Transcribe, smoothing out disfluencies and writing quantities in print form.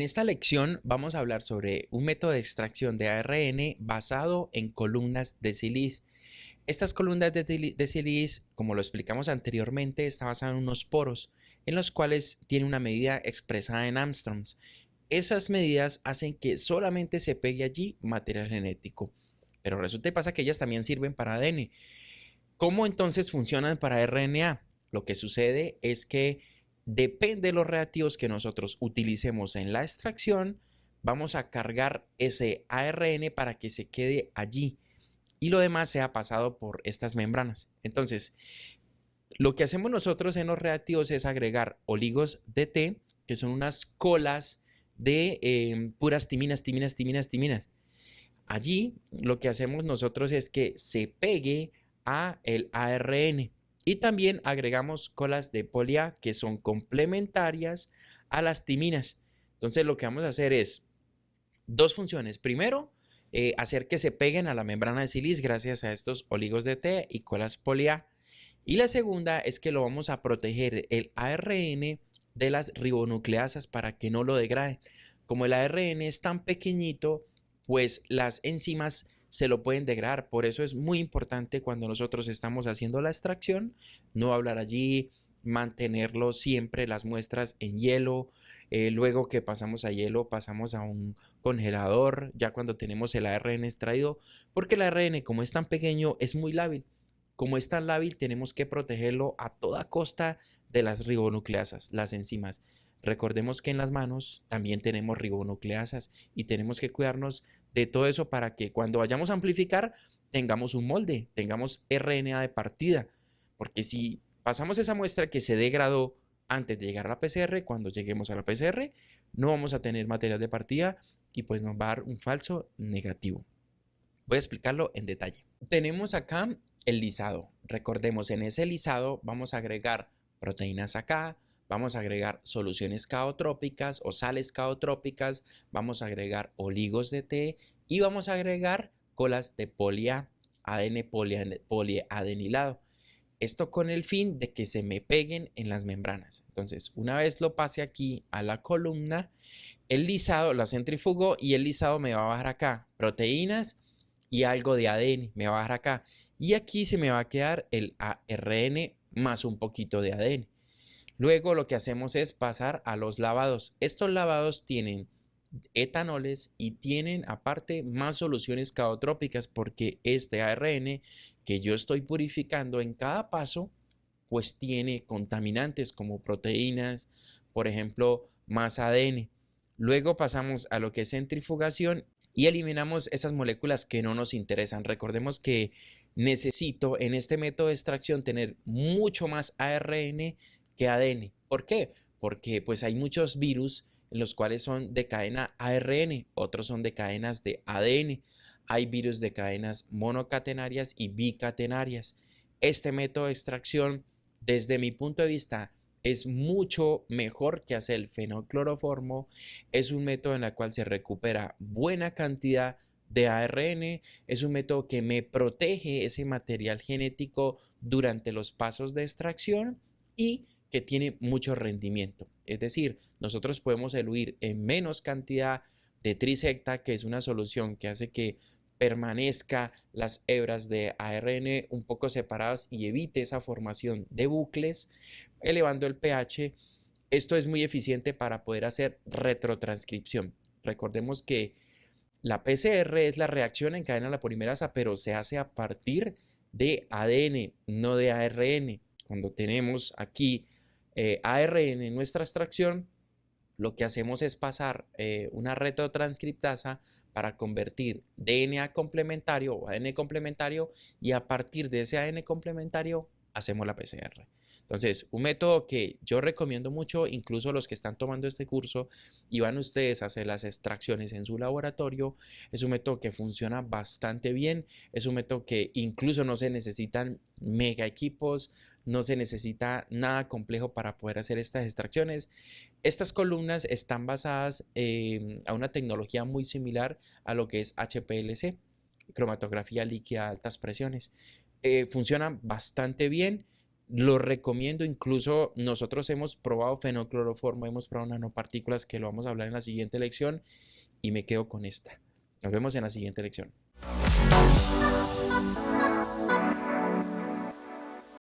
esta lección vamos a hablar sobre un método de extracción de ARN basado en columnas de sílice. Estas columnas de sílice, como lo explicamos anteriormente, está basado en unos poros en los cuales tiene una medida expresada en angstroms. Esas medidas hacen que solamente se pegue allí material genético, pero resulta y pasa que ellas también sirven para ADN. ¿Cómo entonces funcionan para RNA? Lo que sucede es que depende de los reactivos que nosotros utilicemos en la extracción, vamos a cargar ese ARN para que se quede allí y lo demás sea pasado por estas membranas. Entonces, lo que hacemos nosotros en los reactivos es agregar oligos de T, que son unas colas de puras timinas. Allí lo que hacemos nosotros es que se pegue a el ARN y también agregamos colas de poli-A que son complementarias a las timinas. Entonces lo que vamos a hacer es dos funciones. Primero, hacer que se peguen a la membrana de sílice gracias a estos oligos de T y colas poli-A. Y la segunda es que lo vamos a proteger el ARN de las ribonucleasas para que no lo degrade. Como el ARN es tan pequeñito, pues las enzimas se lo pueden degradar. Por eso es muy importante cuando nosotros estamos haciendo la extracción, no hablar allí, mantenerlo siempre las muestras en hielo. Luego que pasamos a hielo, pasamos a un congelador, ya cuando tenemos el ARN extraído, porque el ARN, como es tan pequeño, es muy lábil. Como es tan lábil, tenemos que protegerlo a toda costa de las ribonucleasas, las enzimas. Recordemos que en las manos también tenemos ribonucleasas y tenemos que cuidarnos de todo eso para que cuando vayamos a amplificar tengamos un molde, tengamos RNA de partida. Porque si pasamos esa muestra que se degradó antes de llegar a la PCR, cuando lleguemos a la PCR, no vamos a tener material de partida y pues nos va a dar un falso negativo. Voy a explicarlo en detalle. Tenemos acá el lisado. Recordemos, en ese lisado vamos a agregar proteínas acá, vamos a agregar soluciones caotrópicas o sales caotrópicas, vamos a agregar oligos de T y vamos a agregar colas de poli-A, ADN poliadenilado. Esto con el fin de que se me peguen en las membranas. Entonces, una vez lo pase aquí a la columna, el lisado la centrifugo y el lisado me va a bajar acá proteínas y algo de ADN me va a bajar acá. Y aquí se me va a quedar el ARN más un poquito de ADN. Luego lo que hacemos es pasar a los lavados. Estos lavados tienen etanoles y tienen aparte más soluciones caotrópicas porque este ARN que yo estoy purificando en cada paso pues tiene contaminantes como proteínas, por ejemplo, más ADN. Luego pasamos a lo que es centrifugación y eliminamos esas moléculas que no nos interesan. Recordemos que necesito en este método de extracción tener mucho más ARN que ADN. ¿Por qué? Porque pues hay muchos virus en los cuales son de cadena ARN, otros son de cadenas de ADN. Hay virus de cadenas monocatenarias y bicatenarias. Este método de extracción, desde mi punto de vista, es mucho mejor que hacer el fenocloroformo. Es un método en el cual se recupera buena cantidad de ARN. Es un método que me protege ese material genético durante los pasos de extracción y que tiene mucho rendimiento. Es decir, nosotros podemos eluir en menos cantidad de trisecta, que es una solución que hace que permanezca las hebras de ARN un poco separadas y evite esa formación de bucles, elevando el pH. Esto es muy eficiente para poder hacer retrotranscripción. Recordemos que la PCR es la reacción en cadena de la polimerasa, pero se hace a partir de ADN, no de ARN. Cuando tenemos aquí ARN en nuestra extracción, lo que hacemos es pasar una retrotranscriptasa para convertir DNA complementario o ADN complementario y a partir de ese ADN complementario hacemos la PCR. Entonces, un método que yo recomiendo mucho, incluso los que están tomando este curso y van ustedes a hacer las extracciones en su laboratorio, es un método que funciona bastante bien, es un método que incluso no se necesitan mega equipos, no se necesita nada complejo para poder hacer estas extracciones. Estas columnas están basadas a una tecnología muy similar a lo que es HPLC, cromatografía líquida a altas presiones. Funcionan bastante bien Lo recomiendo, incluso nosotros hemos probado fenocloroformo, hemos probado nanopartículas que lo vamos a hablar en la siguiente lección y me quedo con esta. Nos vemos en la siguiente lección.